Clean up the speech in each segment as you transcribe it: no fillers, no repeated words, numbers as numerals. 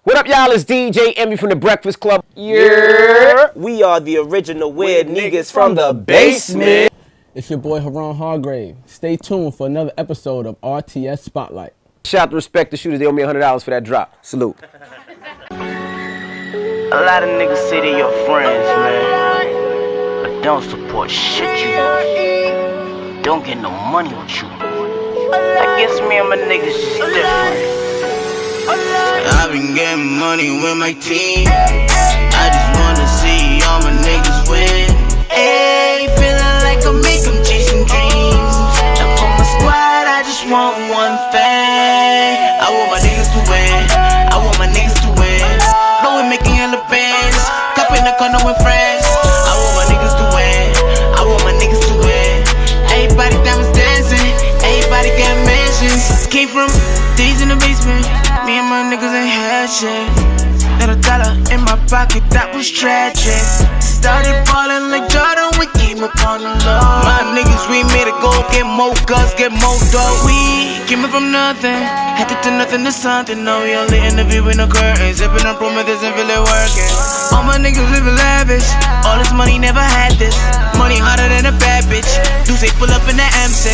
What up, y'all? It's DJ Envy from the Breakfast Club. Yeah. We are the original weird niggas from the basement. It's your boy Haran Hargrave. Stay tuned for another episode of RTS Spotlight. Shout out to Respect the Shooters. They owe me $100 for that drop. Salute. A lot of niggas say they your friends, man, but don't support shit you do. Don't get no money with you. I guess me and my niggas just different. I've been getting money with my team. I just wanna see all my niggas win. Ayy, feeling like I make them chasing dreams. And for my squad, I just want one thing. I want my niggas to win. I want my niggas to win. Louie making hella bands. Cup in the corner with friends. I want my niggas to win. I want my niggas to win. Everybody diamonds dancing. Everybody got mansions. Came from days in the basement. Me and my niggas ain't had shit. Got $1 in my pocket, that was tragic. Started falling like Jordan, we came up on the low. My niggas, we made it go, get more guns, get more dough. We came up from nothing, had to turn nothing to something. Now we only interviewing the curtains, zipping on Prometheus and feel it working. All my niggas living lavish, all this money never had this. Money harder than a bad bitch, do say pull up in the M6.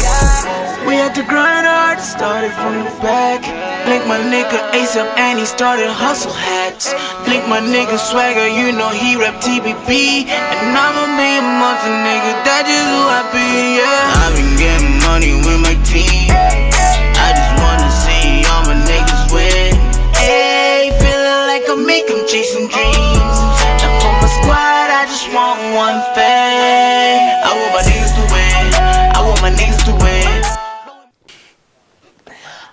We had to grind hard, started from the back. Blink my nigga ASAP and he started hustle hats. Blink my nigga Swagger, you know he rap TBP. And I'ma be a monster nigga, that just who I be, yeah. I've been getting money with my team. I just wanna see all my niggas win. Ayy, feeling like I make them chasing dreams. And for my squad, I just want one thing. I want my niggas to win. I want my niggas to win.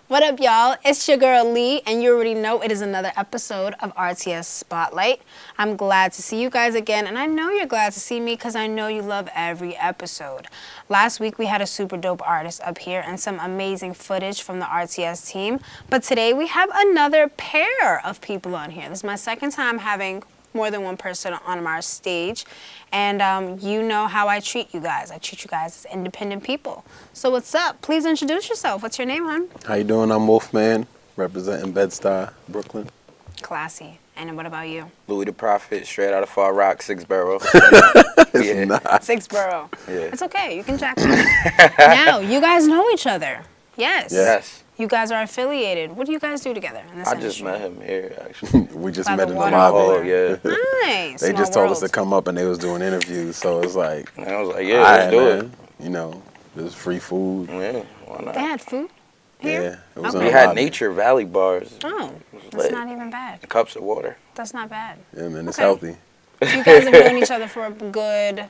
What up, y'all? It's your girl Lee, and you already know it is another episode of RTS Spotlight. I'm glad to see you guys again, and I know you're glad to see me because I know you love every episode. Last week, we had a super dope artist up here and some amazing footage from the RTS team, but today we have another pair of people on here. This is my second time having more than one person on our stage, and you know how I treat you guys. I treat you guys as independent people. So what's up? Please introduce yourself. What's your name, hon? How you doing? I'm Wxlfman, representing Bed-Stuy, Brooklyn. Classy. And what about you? Louie the Prophet, straight out of Far Rock, 6 Borough. It's not. 6 Borough. Yeah. It's okay. You can jack it. Now, you guys know each other. Yes. Yes. You guys are affiliated. What do you guys do together in this I industry? just met him here, actually. We just By met the in the water. lobby. Oh, yeah. Nice. They Small just told us to world. come up and they was doing interviews, so it's like, And I was like, yeah, all let's right, do man. You know, there's free food. it. Yeah, why not? They had food Yeah, here? it was Okay. in We the had lobby. Nature Valley bars. Oh, that's lit. not even bad. Cups of water. That's not bad. Yeah, man, it's Okay. healthy. You guys have known each other for a good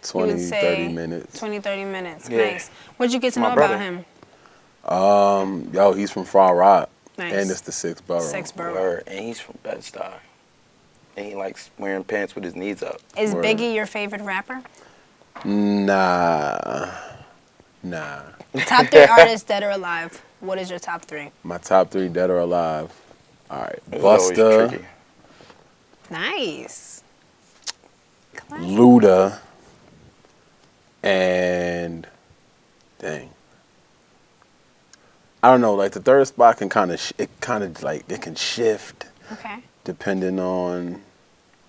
20, say 30 minutes. 20, 30 minutes. Yeah. Nice. What'd you get to My know brother. about him? Yo, he's from Far Rock. Nice. And it's the 6 Borough. 6 Borough. Word. And he's from Bed-Stuy. And he likes wearing pants with his knees up. Is Word. Biggie your favorite rapper? Nah. Top 3 artists, dead or alive. What is your top 3? My top 3, dead or alive. All right, It's always Busta, tricky. Nice. Classy. Luda, and dang. I don't know, like the third spot can kind of, it can shift Okay. depending on,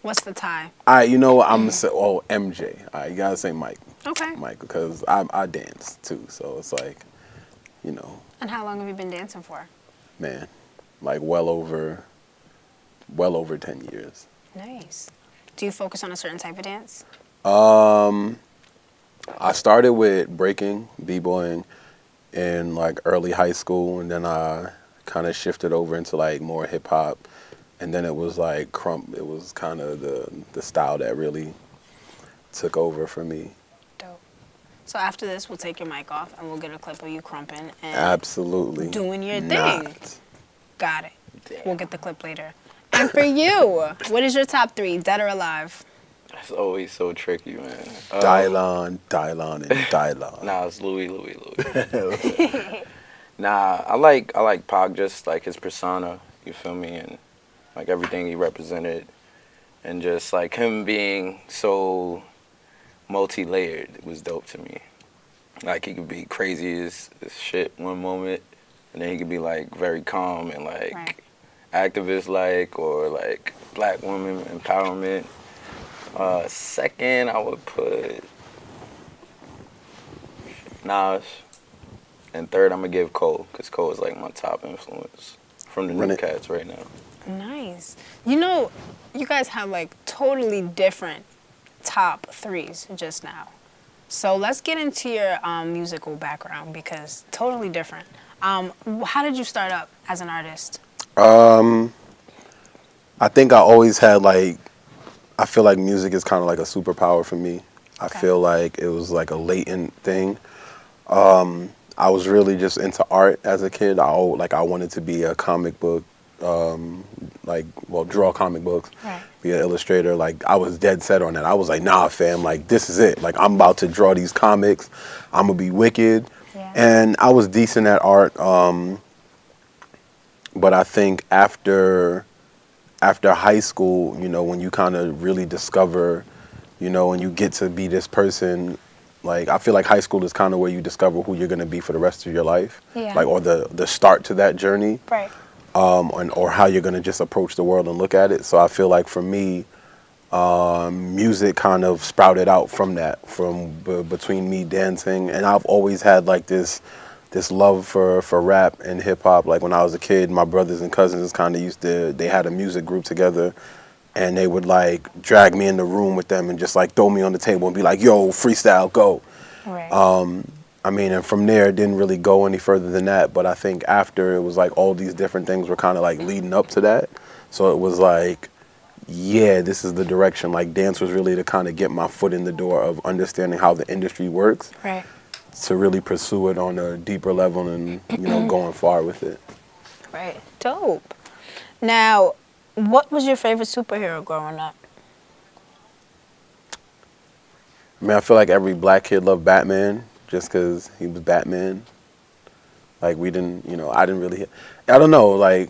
What's the tie? all right, you know what, I'm going to say, MJ. All right, you got to say Mike. Okay. Mike, because I dance too, so it's like, you know, And how long have you been dancing for? man, like well over 10 years. Nice. Do you focus on a certain type of dance? I started with breaking, b-boying in like early high school, and then I kind of shifted over into like more hip hop, and then it was like it was kind of the style that really took over for me. Dope. So after this, we'll take your mic off and we'll get a clip of you crumping and Absolutely. doing your thing. not. Got it. We'll get the clip later. And for you, what is your top 3, dead or alive? That's always so tricky, man. Dylon, and Dylon. Nah, it's Louie. Nah, I like Pac, just like his persona, you feel me, and like everything he represented, and just like him being so multi-layered was dope to me. Like he could be crazy as shit one moment, and then he could be like very calm and like Right. activists like, or like black women empowerment. Second, I would put Nas. And third, I'm gonna give Cole, because Cole is like my top influence from the new cats right now. Nice. You know, you guys have like totally different top threes just now. So let's get into your musical background, because totally different. How did you start up as an artist? I think I always had like, I feel like music is kind of like a superpower for me. I feel like it was like a latent thing. I was really just into art as a kid. I wanted to be a comic book, draw comic books, be an illustrator. Like, I was dead set on that. I was like, nah, fam, like, this is it. Like, I'm about to draw these comics. I'm gonna be wicked. Yeah. And I was decent at art. But I think after high school, you know, when you kind of really discover, you know, and you get to be this person. Like, I feel like high school is kind of where you discover who you're going to be for the rest of your life. Yeah. Like, or the start to that journey. Right. Or how you're going to just approach the world and look at it. So I feel like for me, music kind of sprouted out from that, between me dancing. And I've always had like this love for rap and hip hop. Like, when I was a kid, my brothers and cousins kind of they had a music group together. And they would like drag me in the room with them and just like throw me on the table and be like, yo, freestyle, go. Right. I mean, and from there, it didn't really go any further than that. But I think after, it was like all these different things were kind of like leading up to that. So it was like, yeah, this is the direction. Like, dance was really to kind of get my foot in the door of understanding how the industry works. Right. To really pursue it on a deeper level and, you know, going far with it. Right. Dope. Now, what was your favorite superhero growing up? I mean, I feel like every black kid loved Batman just because he was Batman. Like, we didn't, you know, I didn't really, I don't know, like,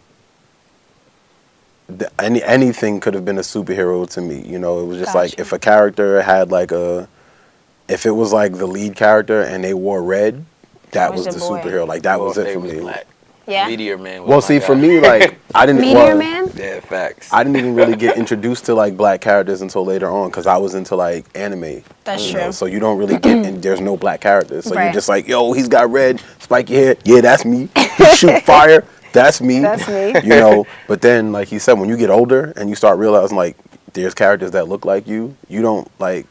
anything could have been a superhero to me. You know, it was just like, if a character had like if it was like the lead character and they wore red, that was the superhero. Like, that was it for me. Black. Yeah. Meteor Man was well, see, for me, like, I didn't... Meteor Man? Yeah, facts. I didn't even really get introduced to, like, black characters until later on, because I was into, like, anime. That's true. So you don't really get... and there's no black characters. So you're just like, yo, he's got red, spiky hair. Yeah, that's me. He shoot fire. That's me. That's me. You know? But then, like he said, when you get older and you start realizing, like, there's characters that look like you don't, like...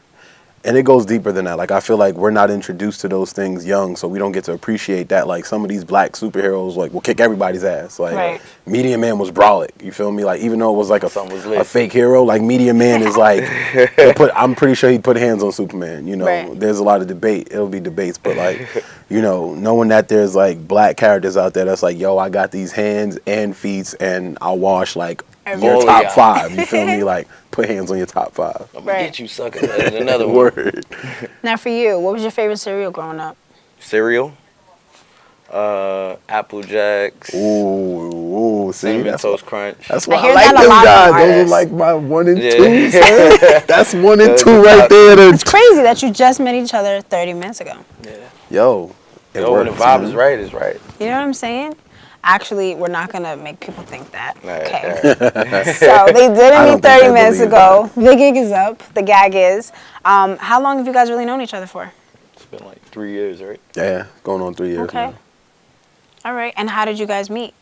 And it goes deeper than that. Like, I feel like we're not introduced to those things young, so we don't get to appreciate that. Like, some of these black superheroes, like, will kick everybody's ass. Like, Meteor Man was brolic. You feel me? Like, even though it was like a fake hero, like, Meteor Man is like, I'm pretty sure he put hands on Superman. You know, there's a lot of debate. It'll be debates, but like, you know, knowing that there's like black characters out there that's like, yo, I got these hands and feet, and I'll wash like your top 5. You feel me? Like, put hands on your top 5. I'm gonna get you, sucker. That's another word. Now, for you, what was your favorite cereal growing up? Cereal? Apple Jacks. Ooh, see, Cinnamon Toast Crunch. That's why I like them guys. Those are like my 1 and 2. That's 1 and 2 right there. It's crazy that you just met each other 30 minutes ago. Yeah. Yo, when the vibe is right, it's right. You know what I'm saying? Actually, we're not going to make people think that. Okay. Right. So they didn't meet 30 minutes ago. The gig is up. The gag is. How long have you guys really known each other for? It's been like 3 years, right? Yeah, going on 3 years. Okay. Now. All right. And how did you guys meet?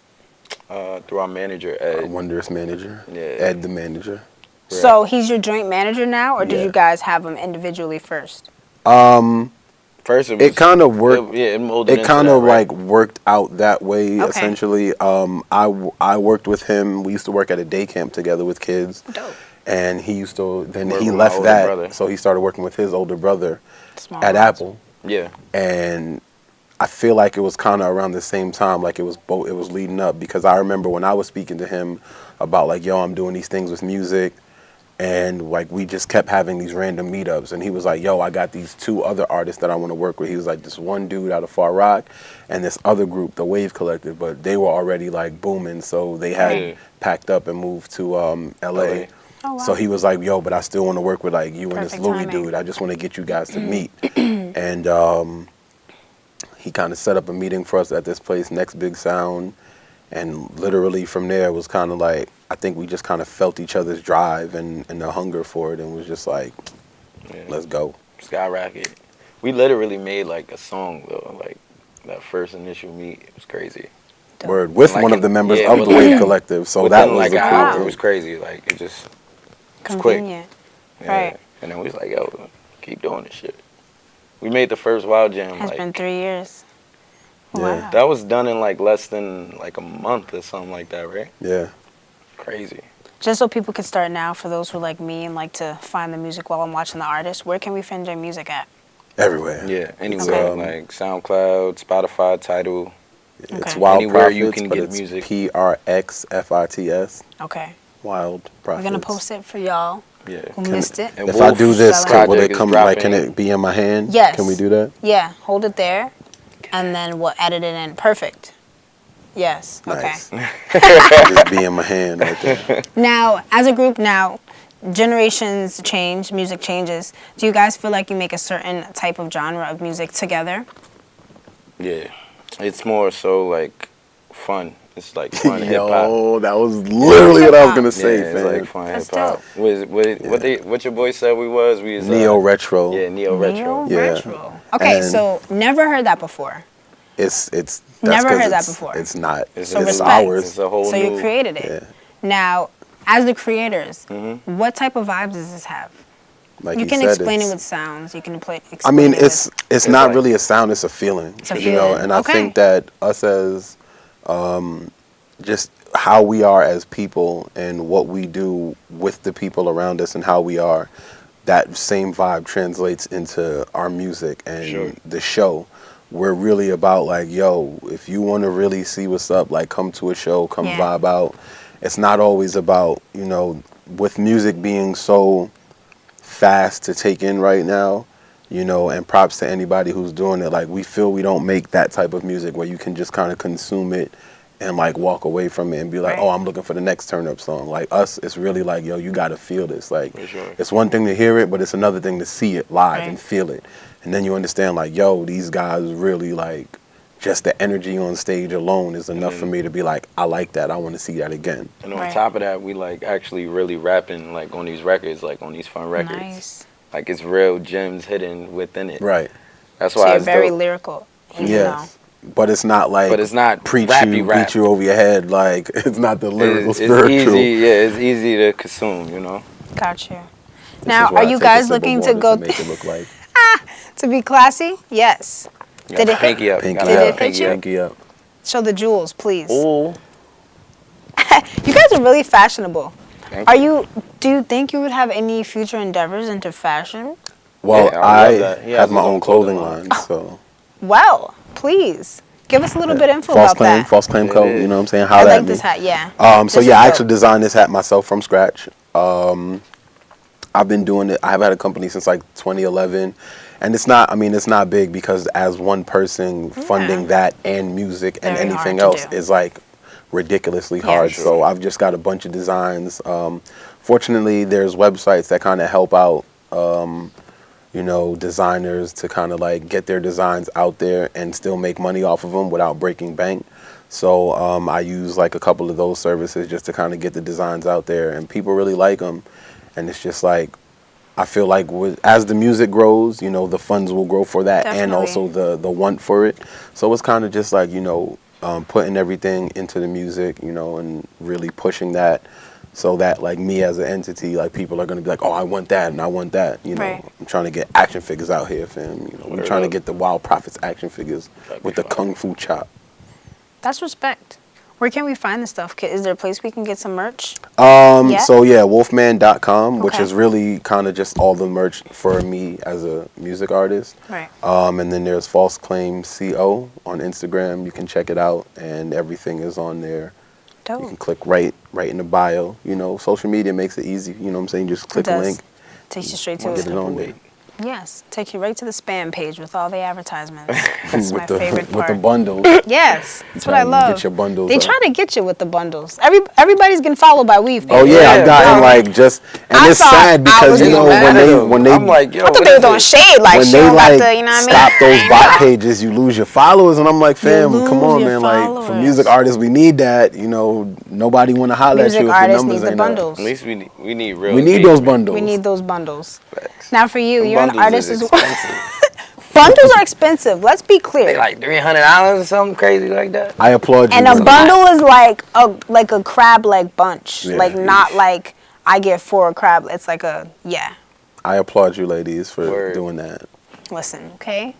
Through our manager, Ed. Our wondrous manager. Yeah. Ed, the manager. So he's your joint manager now, or did you guys have him individually first? First, it kind of worked. It kind of like worked out that way. Essentially, I worked with him. We used to work at a day camp together with kids. Dope. And he used to. Then he left that, brother. So he started working with his older brother at Apple. Yeah. And I feel like it was kind of around the same time. Like it was leading up, because I remember when I was speaking to him about like, yo, I'm doing these things with music. And like we just kept having these random meetups, and he was like, yo, I got these 2 other artists that I want to work with. He was like, this one dude out of Far Rock and this other group, the Wave Collective, but they were already like booming, so they had packed up and moved to LA. Oh, wow. So he was like, yo, but I still want to work with like you and this Louie dude. I just want to get you guys to meet. And he kind of set up a meeting for us at this place, Next Big Sound. And literally from there, it was kind of like, I think we just kind of felt each other's drive and the hunger for it, and was just like, let's go. Skyrocket. We literally made like a song though, like that first initial meet. It was crazy. Word, with Like one of the members yeah, of with the Wave like- Collective, so Within that was like the an cool hour, thing. it was crazy. Like it just was quick. Convenient. Yeah. Right. And then we was like, yo, keep doing this shit. We made the first Wild Jam. Has like, been 3 years. Yeah. Wow. that was done in like less than like a month or something like that, right? Yeah. Crazy. Just so people can start now, for those who like me and like to find the music while I'm watching the artist, where can we find your music at? Everywhere. Yeah, anywhere, Okay. like SoundCloud, Spotify, Tidal. It's Okay. Wild Anywhere you Profits, can but get it's music. PRXFITS. Okay. Wild Profits. We're going to post it for y'all Yeah. who missed it. And If I do this, Wolf will project it is come? Like, can dropping. it be in my hand? Yes. Can we do that? Yeah, hold it there, and then we'll edit it in. Perfect. Yes. Nice. Okay. Just be in my hand right there. Now, as a group now, generations change, music changes. Do you guys feel like you make a certain type of genre of music together? Yeah, it's more so like fun. It's like fun hip hop. Yo, that was literally what I was gonna Yeah, say, it's fam. like fun That's hip hop. What your boy said we was? We was Neo retro. Yeah, neo retro. Yeah. Retro. Okay, And- so never heard that before. It's that's Never 'cause heard that it's- before. It's not. It's So It's respect. ours. It's a whole So new. you created it. Yeah. Now, as the creators, Mm-hmm. what type of vibes does this have? Like You he can said, explain it it's- with sounds. You can explain I mean, it it's with, not like- really a sound; it's a feeling. It's a You know, feeling. and I Okay. think that us as just how we are as people and what we do with the people around us and how we are, that same vibe translates into our music and Sure. the show. We're really about like, yo, if you want to really see what's up, like come to a show, come Yeah. vibe out. It's not always about, you know, with music being so fast to take in right now, you know, and props to anybody who's doing it. Like, we feel we don't make that type of music where you can just kind of consume it and like walk away from it and be like, Right. oh, I'm looking for the next turn up song. Like us, it's really like, yo, you got to feel this. Like, For sure. it's one thing to hear it, but it's another thing to see it live Right. and feel it. And then you understand like, yo, these guys really like, just the energy on stage alone is enough for me to be like, I like that. I want to see that again. And on Right. top of that, we like actually really rapping like on these records, like on these fun records. nice. Like it's real gems hidden within it. Right. That's So why you're it's very dope. lyrical. You know. Yes. But it's not like But it's not preach rappy you, rap. beat you over your head. Like, it's not the lyrical It's spiritual. easy. Yeah, it's easy to consume. You know. Got you. This Now, is why are I you take a guys sip of looking to water go make it look like to be classy? Yes. You Did gotta it hit- pinky up. pinky Gotta Did have it hit pinky you? up. pinky up. Show the jewels, please. Ooh. You guys are really fashionable. Thank Do you think you would have any future endeavors into fashion? Well, Yeah, I love I that. He has have my his own own clothing clothing line, so Well, please. Give us a little bit info false about claim, that. false claim It code. is. You know what I'm saying? How I that like this hat, yeah. So This yeah, is I dope. actually designed this hat myself from scratch. I've been doing it. I've had a company since like 2011, and it's not. I mean, it's not big because as one person funding that and music and Very anything hard to else do. is like ridiculously Yeah. hard. Sure. So I've just got a bunch of designs. Fortunately, there's websites that kind of help out. You know, designers to kind of like get their designs out there and still make money off of them without breaking bank. So I use like a couple of those services just to kind of get the designs out there, and people really like them. And it's just like, I feel like as the music grows, you know, the funds will grow for that and Definitely. also the want for it. So it's kind of just like, you know, putting everything into the music, you know, and really pushing that. So that like me as an entity, like people are gonna be like, oh, I want that and I want that. You know, Right. I'm trying to get action figures out here, fam. You know, we're Word trying to up. get the WildPrxfits action figures That'd be with the fire. kung fu chop. That's respect. Where can we find this stuff? Is there a place we can get some merch? So Yeah? yeah, Wxlfman.com, which Okay. is really kind of just all the merch for me as a music artist. Right. And then there's False Claim CO on Instagram. You can check it out, and everything is on there. You can Dope. click right in the bio. You know, social media makes it easy. You know what I'm saying? Just click It a does. link, Takes you straight to get it. it on there. Yes, take you right to the spam page with all the advertisements. That's my favorite part. With the bundles. Yes, that's what I love. Get your bundles. They try to get you with the bundles. Everybody's getting followed by Weave. Oh yeah, I've gotten like just, and I it's thought sad I because was you know getting when they I'm like, yo, I thought they were throwing shade, like when she they don't got like the, you know what I mean? stop those bot pages, you lose your followers, and I'm like, fam, lose come on, your man, like for followers. music artists, we need that. You know, nobody want to holler at Music you if your artists numbers need the ain't up. bundles. At least we need real. We need those bundles. We need those bundles. Facts. Now for you, Them you're an bundles artist is as well. expensive. Bundles are expensive. Let's be clear. They like $300 or something crazy like that. I applaud you. And a for bundle is like a crab leg bunch. Yeah. Like not like I get 4 crab. It's like a I applaud you, ladies, for Word. doing that. Listen, okay?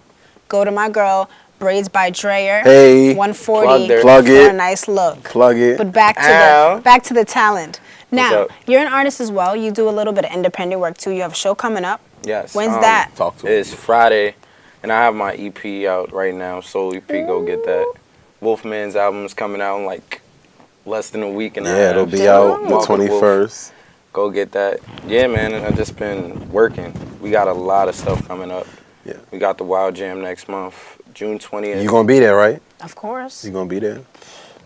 Go to my girl, Braids by Dreyer. Hey, 140 plug her. Plug for it. a nice look. Plug it. But back Ow. to the talent. Now, up? you're an artist as well. You do a little bit of independent work too. You have a show coming up. Yes. When's that? Talk to me. It's Friday, and I have my EP out right now. Soul EP, go get that. Wxlfman's album is coming out in like less than a week and a half. Yeah, it'll be out the Walk with Wolf. 21st. Go get that. Yeah, man, I've just been working. We got a lot of stuff coming up. Yeah. We got the Wild Jam next month, June 20th. You gonna be there, right? Of course. You gonna be there?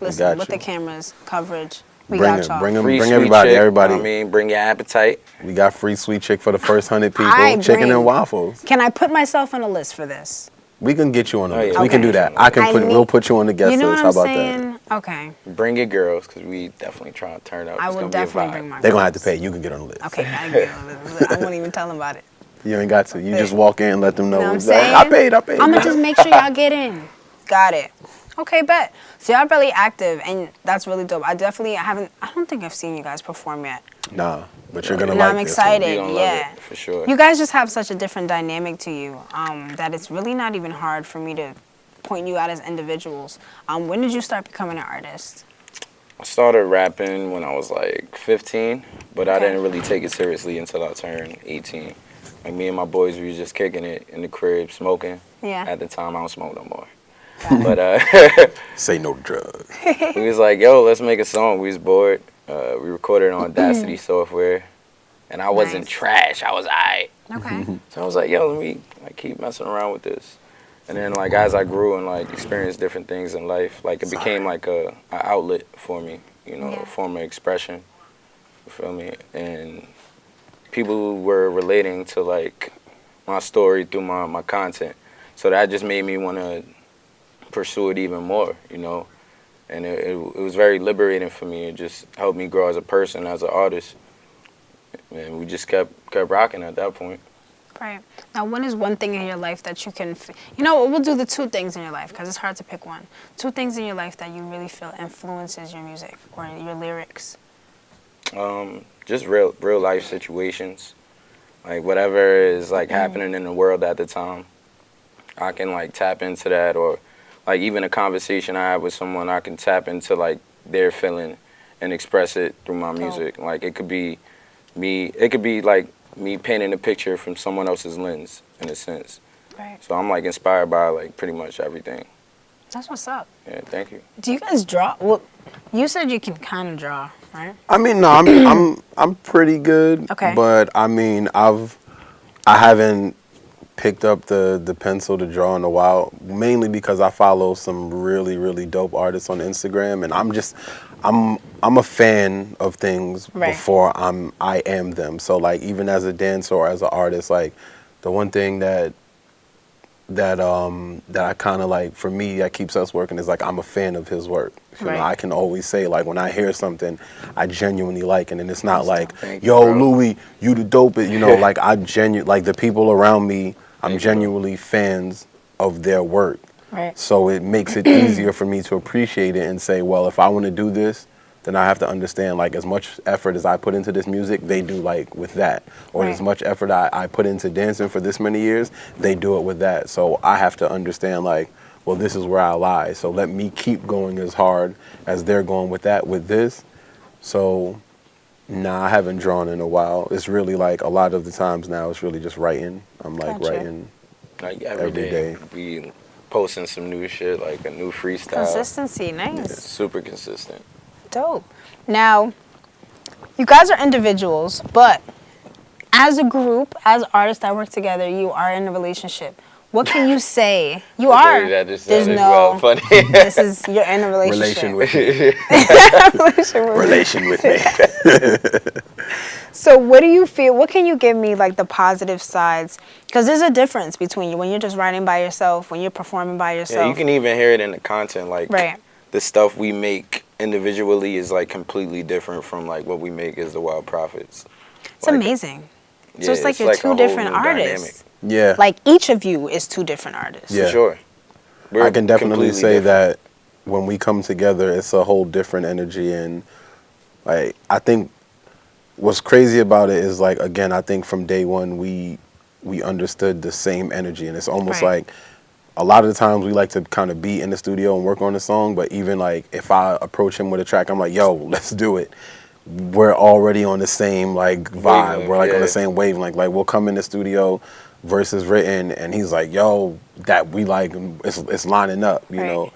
Listen, got with you. the cameras, coverage, we Bring got it, y'all. bring 'em. Free Bring sweet everybody, chick, everybody. I mean, bring your appetite. We got free sweet chick for the first 100 people. I Chicken bring- and waffles. Can I put myself on a list for this? We can get you on the Oh, list. yeah. We can Okay. do that. We'll put you on the guest You know list. what How I'm about that? saying? Okay. Bring your girls, because we definitely trying to turn up. I It's will gonna be a definitely vibe. bring my They're gonna have to girls. pay. You can get on the list. Okay, I won't even tell them about it. You ain't got to. You just walk in and let them know. You know what I'm it's like, saying? I paid. I'm gonna just make sure y'all get in. Got it. Okay, bet. So y'all really active, and that's really dope. I don't think I've seen you guys perform yet. Nah, but you're gonna And like I'm this excited. You gonna love Yeah. it, for sure. You guys just have such a different dynamic to you that it's really not even hard for me to point you out as individuals. When did you start becoming an artist? I started rapping when I was like 15, but I Okay. didn't really take it seriously until I turned 18. Like me and my boys, we was just kicking it in the crib, smoking. Yeah. At the time, I don't smoke no more. But one. Say no drugs. we was like, yo, let's make a song. We was bored. We recorded on Audacity software, and I wasn't Nice. trash. I was aight. Okay. So I was like, yo, let me like keep messing around with this. And then like as I grew and like experienced different things in life, like it became like a outlet for me, you know, Yeah. a form of expression. You feel me? And people were relating to like my story through my content. So that just made me want to pursue it even more, you know. And it was very liberating for me. It just helped me grow as a person, as an artist. And we just kept rocking at that point. Right. Now, when is one thing in your life that you can, you know, we'll do the 2 things in your life because it's hard to pick one. 2 things in your life that you really feel influences your music or your lyrics. Just real life situations, like whatever is like happening in the world at the time. I can like tap into that, or like even a conversation I have with someone, I can tap into like their feeling and express it through my music. Like it could be me, it could be like me painting a picture from someone else's lens in a sense. Right. So I'm like inspired by like pretty much everything. That's what's up. Yeah, thank you. Do you guys draw? Well, you said you can kind of draw, right? I mean, no, I'm pretty good. Okay. But I mean, I haven't picked up the pencil to draw in a while, mainly because I follow some really dope artists on Instagram, and I'm a fan of things Right. before I am them. So like even as a dancer or as an artist, like the one thing that I kind of like, for me, that keeps us working is like I'm a fan of his work. You know, Right. I can always say like when I hear something I genuinely like it, and it's not like, Thank you, yo, bro. Louie, you the dopest, you know, like like the people around me, I'm Thank you, bro. genuinely fans of their work. Right. So it makes it easier for me to appreciate it and say, well, if I want to do this, then I have to understand like as much effort as I put into this music, they do like with that. Or Right. as much effort I put into dancing for this many years, they do it with that. So I have to understand like, well, this is where I lie. So let me keep going as hard as they're going with that, with this. So nah, I haven't drawn in a while. It's really like a lot of the times now it's really just writing. I'm like Gotcha. writing. Like Every every day. day, we posting some new shit, like a new freestyle. Consistency, nice. Super consistent. Dope. Now, you guys are individuals, but as a group, as artists that work together, you are in a relationship. What can you say? You I are. believe that just There's sounded no. funny. This is you're in a relationship. Relation with me. Relation with me. So what do you feel? What can you give me like the positive sides? Because there's a difference between you when you're just writing by yourself, when you're performing by yourself. Yeah, you can even hear it in the content. Like Right. the stuff we make individually is like completely different from like what we make as the WildPrxfits. It's amazing. So Yeah, it's like you're a two whole different new artists. Yeah. Like each of you is two different artists. Yeah. For sure. I can definitely completely say different. that when we come together, it's a whole different energy. And like, I think what's crazy about it is like, again, I think from day one, we understood the same energy. And it's almost Right. like a lot of the times we like to kind of be in the studio and work on the song. But even like if I approach him with a track, I'm like, yo, let's do it. We're already on the same like vibe. Wavelength, We're like on yeah. the same wavelength. Like we'll come in the studio, verses written, and he's like, yo, that we like, it's lining up, you Right. know.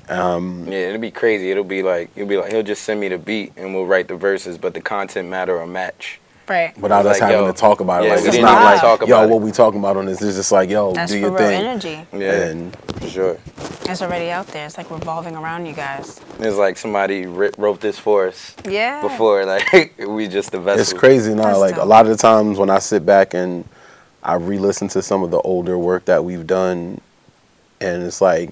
Yeah, it'll be crazy. It'll be like he'll just send me the beat and we'll write the verses, but the content matter will match. Right. Without us Like, having yo, to talk about it. yeah, Like we it's didn't not even like, talk yo, about what it. we talking about on this. It's just like, yo, That's do for your real thing. energy. Yeah, And for sure. It's already out there. It's like revolving around you guys. It's like somebody wrote this for us Yeah. before. Like we just the vessel. it's crazy now. That's Like a dope. lot of the times when I sit back and I re-listen to some of the older work that we've done, and it's like,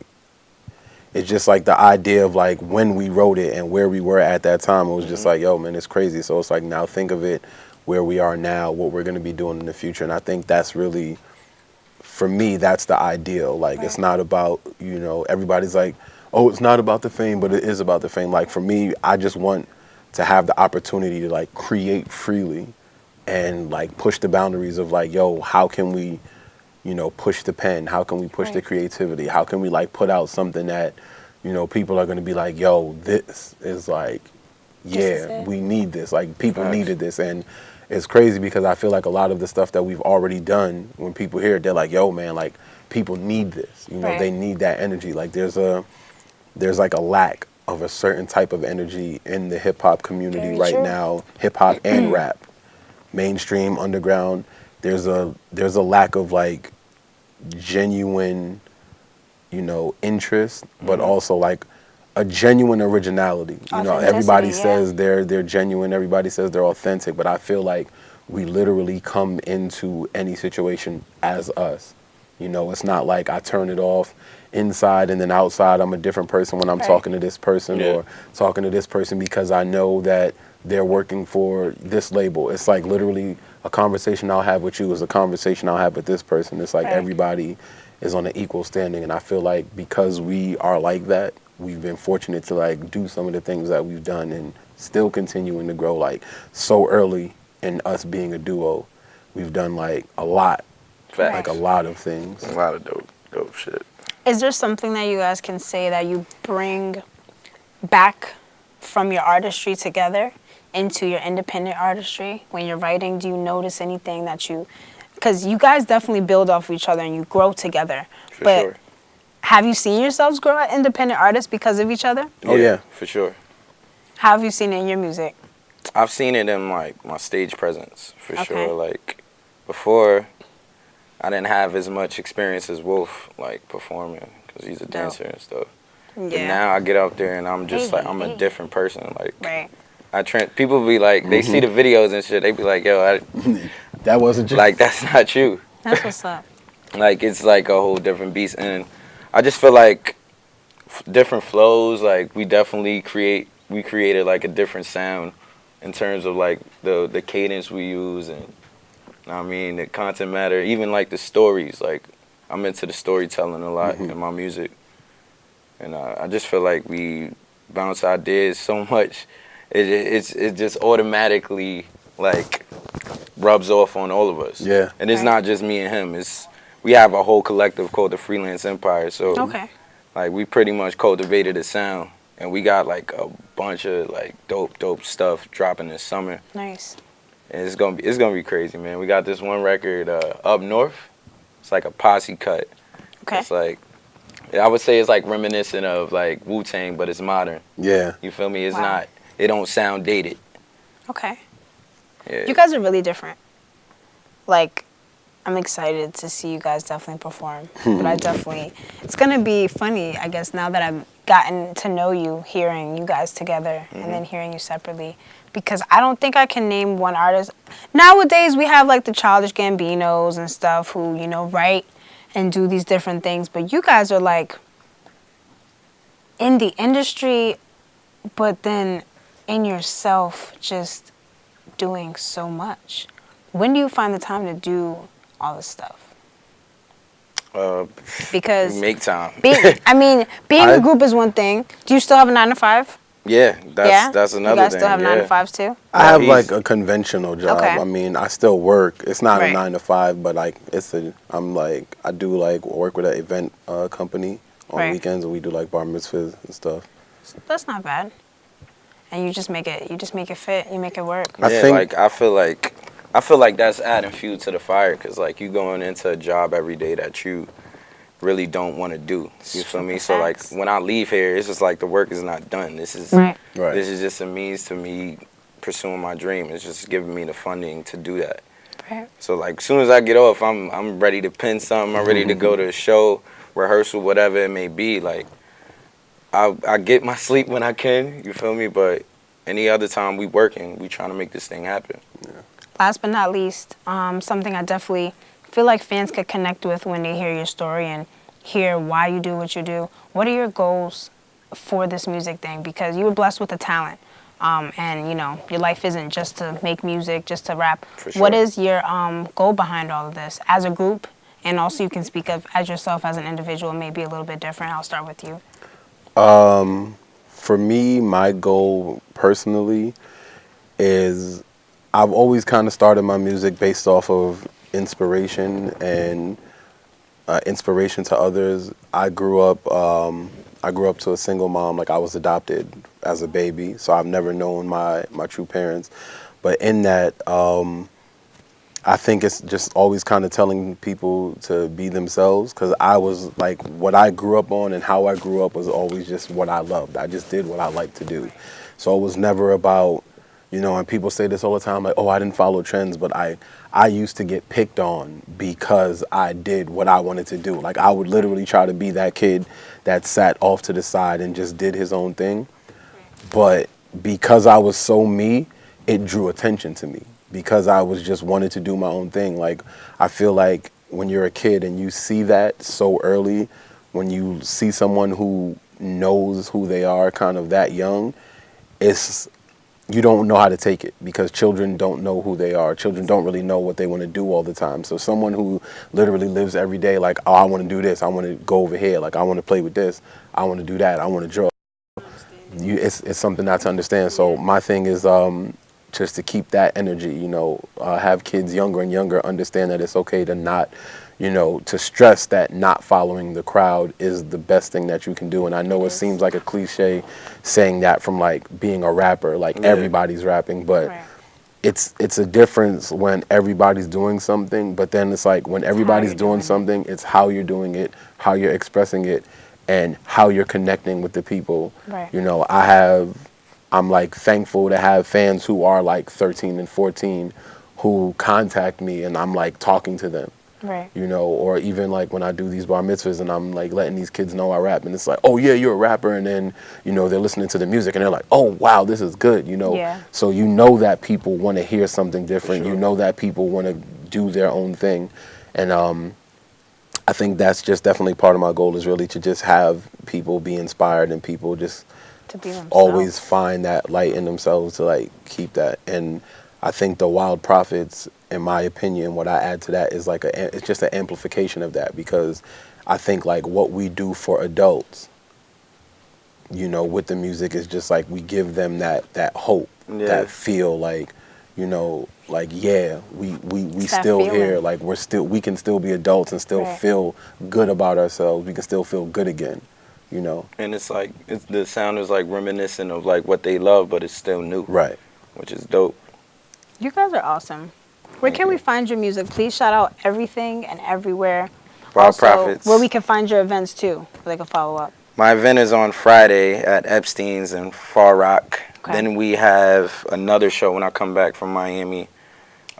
it's just like the idea of like when we wrote it and where we were at that time. It was just like, yo, man, it's crazy. So it's like now think of it where we are now, what we're going to be doing in the future. And I think that's really, for me, that's the ideal. Like it's not about, you know, everybody's like, oh, it's not about the fame, but it is about the fame. Like for me, I just want to have the opportunity to like create freely and like push the boundaries of like, yo, how can we, you know, push the pen? How can we push the Right. creativity? How can we like put out something that, you know, people are going to be like, yo, this is like, is yeah, it. we need this. Like people Facts. needed this. And it's crazy because I feel like a lot of the stuff that we've already done, when people hear it, they're like, yo, man, like people need this. You know, Right. they need that energy. Like there's like a lack of a certain type of energy in the hip hop community Very right true. now, hip hop and rap, mainstream, underground. There's a lack of like genuine, you know, interest, but also like a genuine originality. You know, everybody Authenticity, yeah. says they're genuine, everybody says they're authentic, but I feel like we literally come into any situation as us. You know, it's not like I turn it off inside and then outside I'm a different person when I'm Right. talking to this person Yeah. or talking to this person because I know that they're working for this label. It's like literally a conversation I'll have with you is a conversation I'll have with this person. It's like Right. everybody is on an equal standing, and I feel like because we are like that, we've been fortunate to like do some of the things that we've done and still continuing to grow. Like so early in us being a duo, we've done like a lot, Facts. like a lot of things. A lot of dope shit. Is there something that you guys can say that you bring back from your artistry together into your independent artistry? When you're writing, do you notice anything that you... Because you guys definitely build off of each other and you grow together. For but sure. have you seen yourselves grow as independent artists because of each other? Oh, yeah. For sure. How have you seen it in your music? I've seen it in like my stage presence for Okay. sure. Like before, I didn't have as much experience as Wolf like performing because he's a dancer and stuff. But now I get out there and I'm just like I'm a different person. Like Right. people be like they see the videos and shit. They be like, yo, That wasn't just like that's not you. That's what's up. Like it's like a whole different beast, and I just feel like different flows. Like we created like a different sound in terms of like the cadence we use, and I mean the content matter. Even like the stories. Like I'm into the storytelling a lot in my music, and I just feel like we bounce ideas so much. It just automatically like rubs off on all of us. Yeah. And it's not just me and him. We have a whole collective called the Freelance Empire. So Okay. like we pretty much cultivated a sound, and we got like a bunch of like dope stuff dropping this summer. Nice. And it's gonna be crazy, man. We got this one record, Up North. It's like a posse cut. Okay. It's like I would say it's like reminiscent of like Wu-Tang, but it's modern. Yeah. You feel me? It's Wow. not. It don't sound dated. Okay. Yeah. You guys are really different. like, I'm excited to see you guys definitely perform. But it's going to be funny, I guess, now that I've gotten to know you, hearing you guys together and then hearing you separately. Because I don't think I can name one artist. Nowadays, we have, like, the Childish Gambinos and stuff who, you know, write and do these different things. But you guys are, like, in the industry, but then in yourself just doing so much. When do you find the time to do all this stuff? Because make time. being a group is one thing. Do you still have a 9 to 5? Yeah, that's another thing. You guys still have 9 to 5s too? I have like a conventional job. Okay. I mean, I still work. It's not Right. a 9 to 5, but like I do like work with an event company on Right. weekends, and we do like bar mitzvahs and stuff. That's not bad. And you just make it fit. You make it work. I Yeah, think- like I feel like that's adding fuel to the fire, because like you going into a job every day that you really don't want to do. You feel me? So like Facts. when I leave here, it's just like the work is not done. This is Right. Right. this is just a means to me pursuing my dream. It's just giving me the funding to do that. Right. So like as soon as I get off, I'm ready to pin something. I'm ready to go to a show, rehearsal, whatever it may be. Like I get my sleep when I can. You feel me? But any other time we working, we trying to make this thing happen. Last but not least, something I definitely feel like fans could connect with when they hear your story and hear why you do what you do. What are your goals for this music thing? Because you were blessed with the talent, and you know your life isn't just to make music, just to rap. For sure. What is your goal behind all of this as a group? And also you can speak of as yourself as an individual, maybe a little bit different. I'll start with you. For me, my goal personally is I've always kind of started my music based off of inspiration and inspiration to others. I grew up to a single mom. Like I was adopted as a baby, so I've never known my true parents. But in that, I think it's just always kind of telling people to be themselves, because I was like, what I grew up on and how I grew up was always just what I loved. I just did what I liked to do. So it was never about, you know, and people say this all the time, like, oh, I didn't follow trends, but I used to get picked on because I did what I wanted to do. Like I would literally try to be that kid that sat off to the side and just did his own thing. But because I was so me, it drew attention to me. Because I was just wanted to do my own thing. Like, I feel like when you're a kid and you see that so early, when you see someone who knows who they are kind of that young, you don't know how to take it, because children don't know who they are. Children don't really know what they want to do all the time. So someone who literally lives every day like, oh, I want to do this, I want to go over here, like I want to play with this, I want to do that, I want to draw. It's something not to understand. So my thing is just to keep that energy, you know, have kids younger and younger understand that it's okay to not, you know, to stress that not following the crowd is the best thing that you can do. And I know it seems like a cliche saying that from like being a rapper, like everybody's rapping, but it's a difference when everybody's doing something, but then it's like when everybody's doing something, it's how you're doing it, how you're expressing it, and how you're connecting with the people. Right. You know, I'm like thankful to have fans who are like 13 and 14 who contact me and I'm like talking to them. Right. You know, or even like when I do these bar mitzvahs and I'm like letting these kids know I rap, and it's like, oh yeah, you're a rapper, and then, you know, they're listening to the music and they're like, oh wow, this is good, you know. Yeah. So you know that people want to hear something different. You know that people want to do their own thing. And I think that's just definitely part of my goal, is really to just have people be inspired and people just To be themselves. always find that light in themselves to like keep that. And I think the WildPrxfits, in my opinion, what I add to that is like it's just an amplification of that, because I think like what we do for adults, you know, with the music is just like we give them that hope, that feel like, you know, like yeah, we still feeling. here, like we can still be adults and still feel good about ourselves. We can still feel good again. You know, And it's like the sound is like reminiscent of like what they love, but it's still new. right? Which is dope. You guys are awesome. Where can we find your music? Please shout out everything and everywhere. Also, WildPrxfits. where we can find your events too, so they can follow up. My event is on Friday at Epstein's in Far Rock. Okay. Then we have another show when I come back from Miami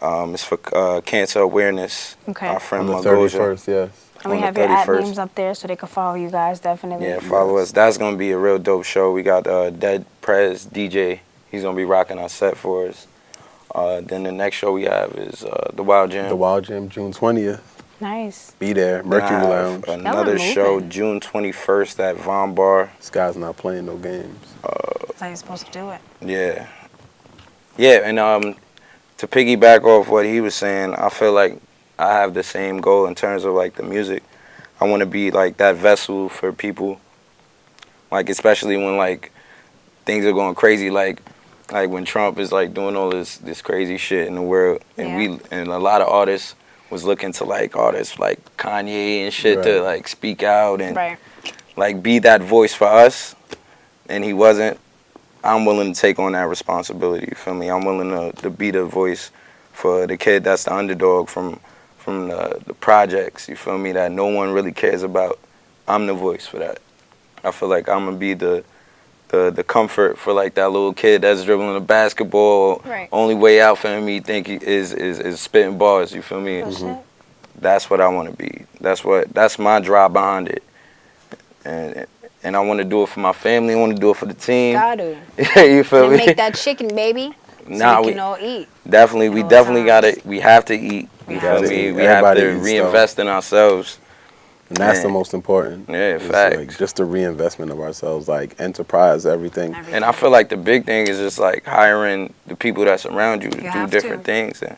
It's for cancer awareness. Okay. Our friend On the Mongolia. 31st, yes. And we on the have your at 31st. names up there so they can follow you guys, definitely. Yeah, follow us. That's going to be a real dope show. We got Dead Prez DJ. He's going to be rocking our set for us. Then the next show we have is the Wild Jam. The Wild Jam, June 20th. Nice. Be there. Mercury Then I Lounge. have another show moving. June 21st at Von Bar. This guy's not playing no games. That's how you're supposed to do it. Yeah. Yeah, and to piggyback off what he was saying, I feel like I have the same goal in terms of like the music. I want to be like that vessel for people, like especially when like things are going crazy, like when Trump is like doing all this crazy shit in the world, and and a lot of artists was looking to like artists like Kanye and shit to like speak out and like be that voice for us, and he wasn't. I'm willing to take on that responsibility, you feel me? I'm willing to be the voice for the kid that's the underdog from the projects, you feel me, that no one really cares about. I'm the voice for that. I feel like I'm going to be the comfort for like that little kid that's dribbling a basketball. Only way out for him, he think he is spitting bars, you feel me? That's what I want to be. That's my drive behind it. And I want to do it for my family. I want to do it for the team. Gotta. You feel me? Make that chicken, baby. So we can all eat. Definitely, we definitely gotta. We have to eat. You feel me? We have to reinvest in ourselves. And that's the most important. Yeah, it's facts. like just the reinvestment of ourselves, like enterprise, everything. And I feel like the big thing is just like hiring the people that surround you to do different things. And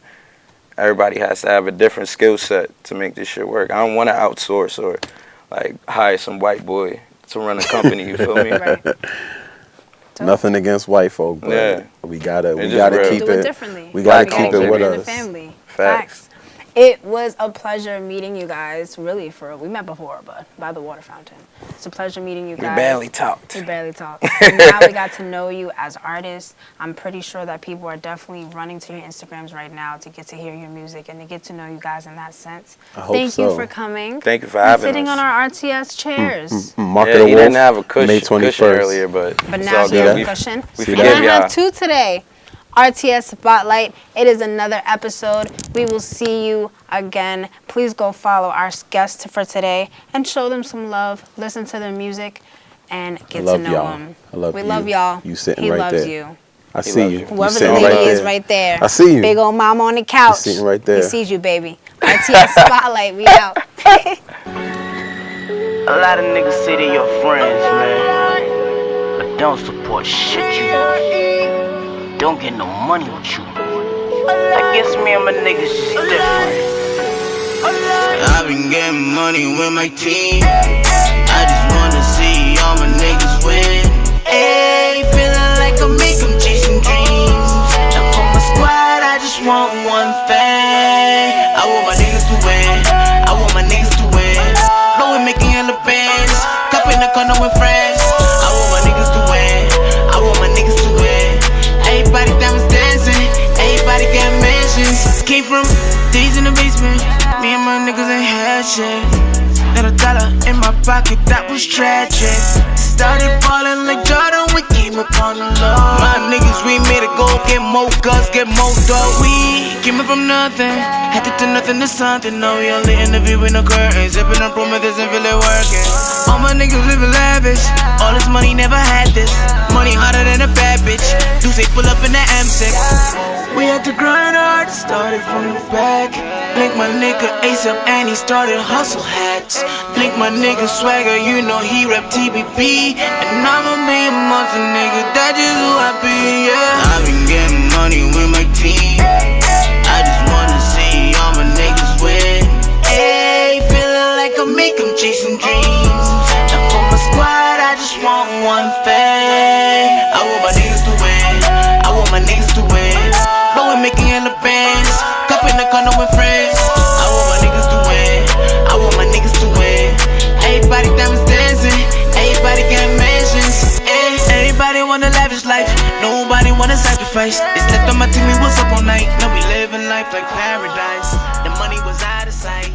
everybody has to have a different skill set to make this shit work. I don't want to outsource or like hire some white boy to run a company. You feel me? Nothing against white folk, but we gotta keep do it differently. We gotta keep it with us. Family. Facts. It was a pleasure meeting you guys. Really, we met before, but by the water fountain. It's a pleasure meeting you guys. We barely talked. And now we got to know you as artists. I'm pretty sure that people are definitely running to your Instagrams right now to get to hear your music and to get to know you guys in that sense. Thank you for coming. Thank you for having us. Sitting on our RTS chairs. Yeah, he didn't have a cushion earlier, but now he has a cushion. We And I have two today. RTS Spotlight. It is another episode. We will see you again. Please go follow our guests for today and show them some love. Listen to their music and get to know them. We love y'all. You sitting he right there. He loves you. I see you. Whoever the lady is right there. I see you. Big old mama on the couch. She's sitting right there. He sees you, baby. RTS Spotlight. We out. A lot of niggas say they your friends, man, but don't support shit you do. Don't get no money with you. I guess me and my niggas just different. I've been getting money with my team. I just wanna see all my niggas win. Ayy, feeling like I make them chasing dreams. And for my squad, I just want one thing. I want my niggas to win. I want my niggas to win. Louie making hella bands. Cup in the corner with friends. I want my niggas to win. I want my niggas to win. Everybody diamonds dancing. Everybody got mansions. Came from days in the basement. Me and my niggas ain't had shit. Not a dollar in my pocket, that was tragic. Started falling like Jordan, we came upon the Lord. My niggas, we made it go, get more guns, get more dough. We came up from nothing, had to turn nothing to something. Now we only interview with no curtains, zipping on promises and feel it working. All my niggas living lavish, all this money never had this. Money harder than a bad bitch, do say pull up in the M6. We had to grind hard, started from the back. Blink my nigga ASAP and he started hustle hats. Blink my nigga Swagger, you know he rep TBP. And I'ma be a monster nigga, that's just who I be, yeah. I've been getting money with my team. I just wanna see all my niggas win. Ayy, feeling like I make them chasing dreams. And for my squad, I just want one thing. I want my niggas to win. I want my niggas to win. Louie making hella bands. Cup in the corner with friends. I want my niggas to win. I want my niggas to win. Everybody diamonds dancing. Everybody got mansions. Everybody want a lavish life. Nobody wanna sacrifice. They slept on my team, we was up all night. Now we living life like paradise. The money was out of sight.